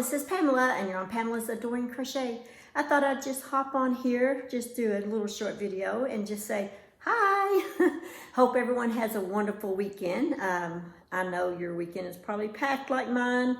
this is Pamela and you're on Pamela's Adoring Crochet. I thought I'd just hop on here, just do a little short video and just say hi. Hope everyone has a wonderful weekend. I know your weekend is probably packed like mine.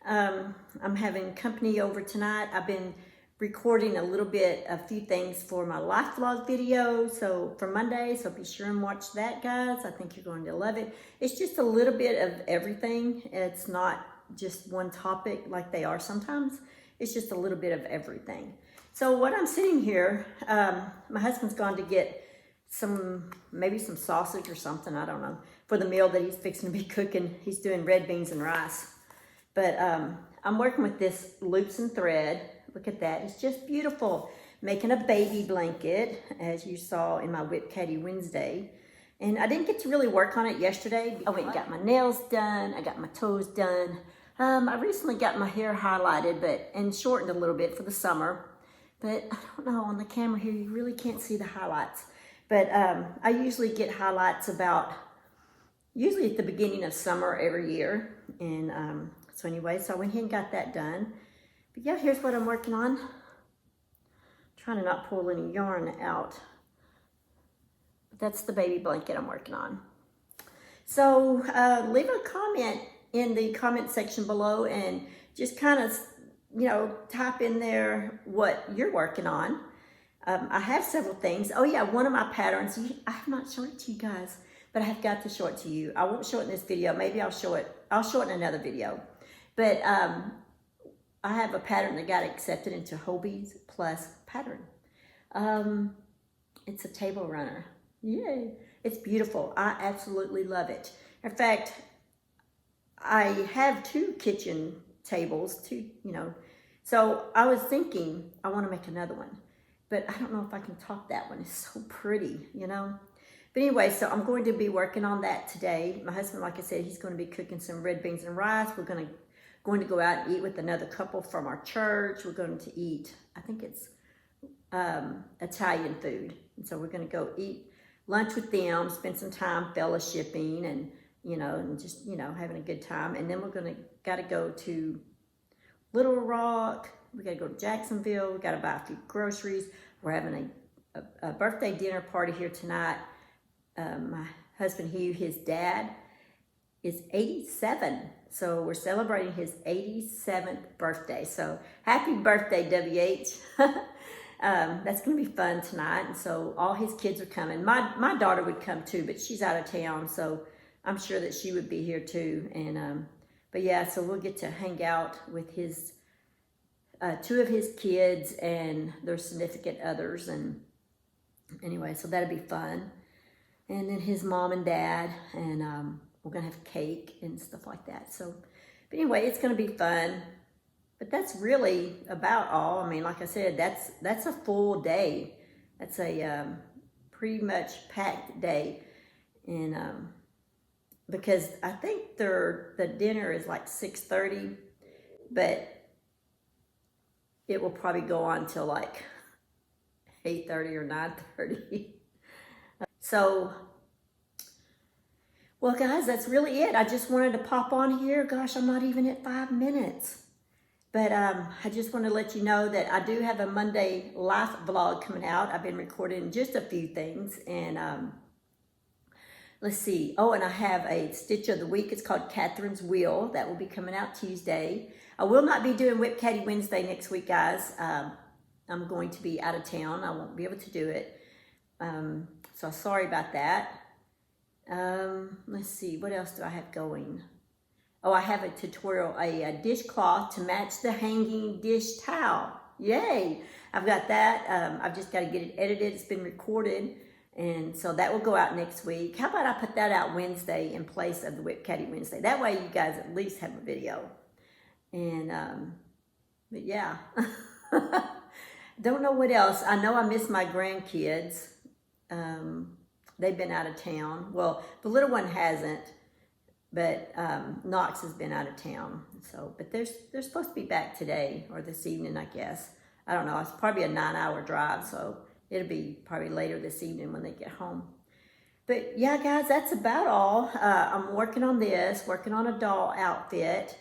I'm having company over tonight. I've been recording a few things for my life vlog video, so for Monday, so be sure and watch that, guys. I think you're going to love it. It's just a little bit of everything. It's not just one topic like they are sometimes. It's just a little bit of everything. So what I'm sitting here, my husband's gone to get maybe some sausage or something, I don't know, for the meal that he's fixing to be cooking. He's doing red beans and rice. But I'm working with this loops and thread. Look at that, it's just beautiful. Making a baby blanket, as you saw in my Whip Caddy Wednesday. And I didn't get to really work on it yesterday. I went and got my nails done, I got my toes done. I recently got my hair highlighted and shortened a little bit for the summer. But I don't know, on the camera here, you really can't see the highlights. But I usually get highlights usually at the beginning of summer every year. And so anyway, so I went ahead and got that done. But yeah, here's what I'm working on. Trying to not pull any yarn out. But that's the baby blanket I'm working on. So leave a comment in the comment section below and just kind of, type in there what you're working on. I have several things. Oh yeah, one of my patterns, I have not shown it to you guys, but I have got to show it to you. I won't show it in this video. Maybe I'll show it in another video. But I have a pattern that got accepted into Hobbies Plus pattern. It's a table runner. Yay. It's beautiful. I absolutely love it. In fact, I have two kitchen tables, so I was thinking I want to make another one, but I don't know if I can top that one. It's so pretty, But anyway, so I'm going to be working on that today. My husband, like I said, he's going to be cooking some red beans and rice. We're going to go out and eat with another couple from our church. We're going to eat, I think it's Italian food. And so we're going to go eat lunch with them, spend some time fellowshipping and, and just, having a good time. And then we're got to go to Little Rock. We got to go to Jacksonville. We got to buy a few groceries. We're having a birthday dinner party here tonight. My husband, his dad is 87. So we're celebrating his 87th birthday. So happy birthday, WH. That's going to be fun tonight. And so all his kids are coming. My daughter would come too, but she's out of town. So I'm sure that she would be here too. And but yeah, so we'll get to hang out with his two of his kids and their significant others. And anyway, so that'll be fun. And then his mom and dad, and we're gonna have cake and stuff like that. So, but anyway, it's gonna be fun. But that's really about all. I mean, like I said, that's a full day. That's a pretty much packed day, and because I think the dinner is like 6:30, but it will probably go on till like 8:30 or 9:30. So, well, guys, that's really it. I just wanted to pop on here. Gosh, I'm not even at 5 minutes. But I just want to let you know that I do have a Monday life vlog coming out. I've been recording just a few things. And let's see. Oh, and I have a stitch of the week. It's called Catherine's Wheel. That will be coming out Tuesday. I will not be doing Whip Caddy Wednesday next week, guys. I'm going to be out of town. I won't be able to do it. So sorry about that. Let's see, what else do I have going? Oh, I have a tutorial, a dishcloth to match the hanging dish towel. Yay! I've got that. I've just got to get it edited. It's been recorded. And so that will go out next week. How about I put that out Wednesday in place of the Whip Caddy Wednesday? That way you guys at least have a video. And, but yeah. Don't know what else. I know I miss my grandkids. They've been out of town. Well, the little one hasn't, but Knox has been out of town. So, but they're supposed to be back today or this evening, I guess. I don't know. It's probably a 9-hour drive, so it'll be probably later this evening when they get home. But yeah, guys, that's about all. I'm working on this, working on a doll outfit.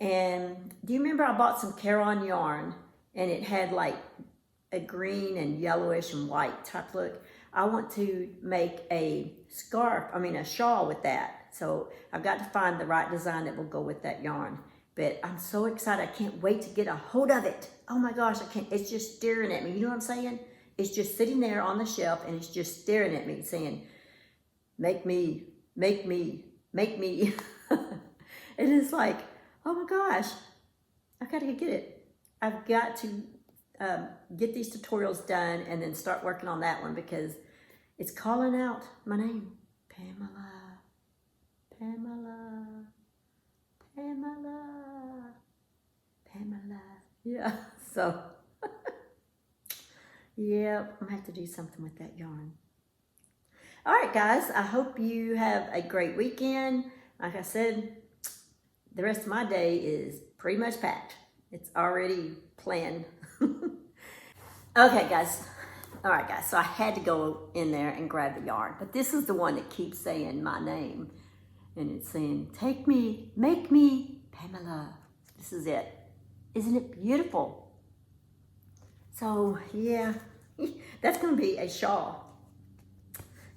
And do you remember I bought some Caron yarn and it had like a green and yellowish and white type look? I want to make a a shawl with that. So I've got to find the right design that will go with that yarn. But I'm so excited. I can't wait to get a hold of it. Oh my gosh, I can't. It's just staring at me. You know what I'm saying? It's just sitting there on the shelf and it's just staring at me saying, make me, make me, make me. And it's like, oh my gosh, I've got to get it. I've got to get these tutorials done and then start working on that one because it's calling out my name. Pamela, Pamela, Pamela, Pamela. Yeah, so, yeah, I'm gonna have to do something with that yarn. All right, guys, I hope you have a great weekend. Like I said, the rest of my day is pretty much packed. It's already planned. Okay, guys. All right, guys, so I had to go in there and grab the yarn, but this is the one that keeps saying my name. And it's saying, take me, make me, Pamela. This is it. Isn't it beautiful? So, yeah, that's going to be a shawl.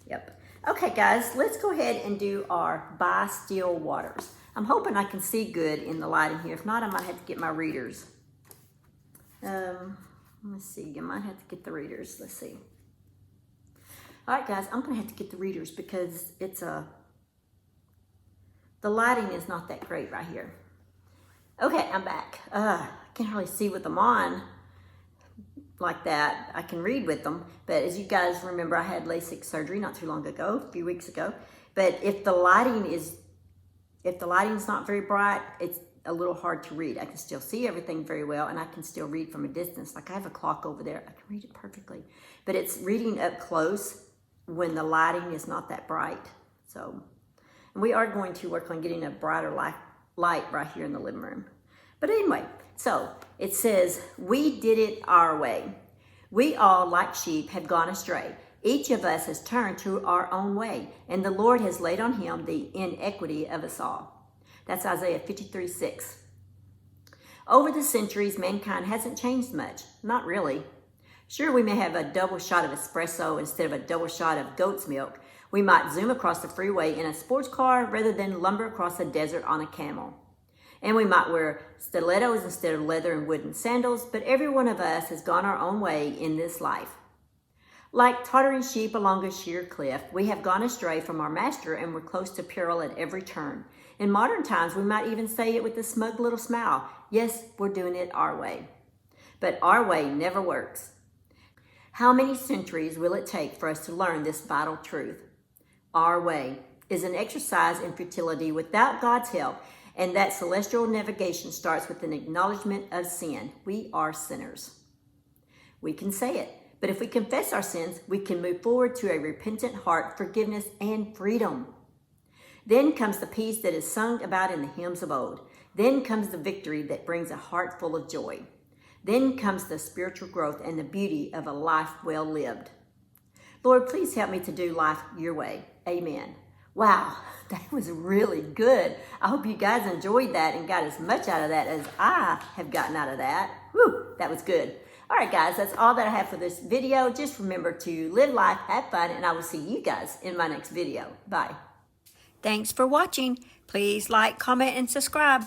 Yep. Okay, guys, let's go ahead and do our By Still Waters. I'm hoping I can see good in the lighting here. If not, I might have to get my readers. Let's see. I might have to get the readers. Let's see. All right, guys, I'm going to have to get the readers because it's the lighting is not that great right here. Okay, I'm back. I can't hardly see with them on like that. I can read with them, but as you guys remember, I had LASIK surgery not too long ago, a few weeks ago. But if the lighting's not very bright, it's a little hard to read. I can still see everything very well, and I can still read from a distance. Like I have a clock over there, I can read it perfectly. But it's reading up close when the lighting is not that bright. So, and we are going to work on getting a brighter light right here in the living room. But anyway, so it says, we did it our way. We all, like sheep, have gone astray. Each of us has turned to our own way, and the Lord has laid on him the inequity of us all. That's Isaiah 53:6. Over the centuries, mankind hasn't changed much. Not really. Sure, we may have a double shot of espresso instead of a double shot of goat's milk. We might zoom across the freeway in a sports car rather than lumber across a desert on a camel. And we might wear stilettos instead of leather and wooden sandals, but every one of us has gone our own way in this life. Like tottering sheep along a sheer cliff, we have gone astray from our master and we're close to peril at every turn. In modern times, we might even say it with a smug little smile. Yes, we're doing it our way. But our way never works. How many centuries will it take for us to learn this vital truth? Our way is an exercise in futility without God's help, and that celestial navigation starts with an acknowledgement of sin. We are sinners. We can say it, but if we confess our sins, we can move forward to a repentant heart, forgiveness, and freedom. Then comes the peace that is sung about in the hymns of old. Then comes the victory that brings a heart full of joy. Then comes the spiritual growth and the beauty of a life well lived. Lord, please help me to do life your way. Amen. Wow, that was really good. I hope you guys enjoyed that and got as much out of that as I have gotten out of that. Whew, that was good. All right, guys, that's all that I have for this video. Just remember to live life, have fun, and I will see you guys in my next video. Bye. Thanks for watching. Please like, comment, and subscribe.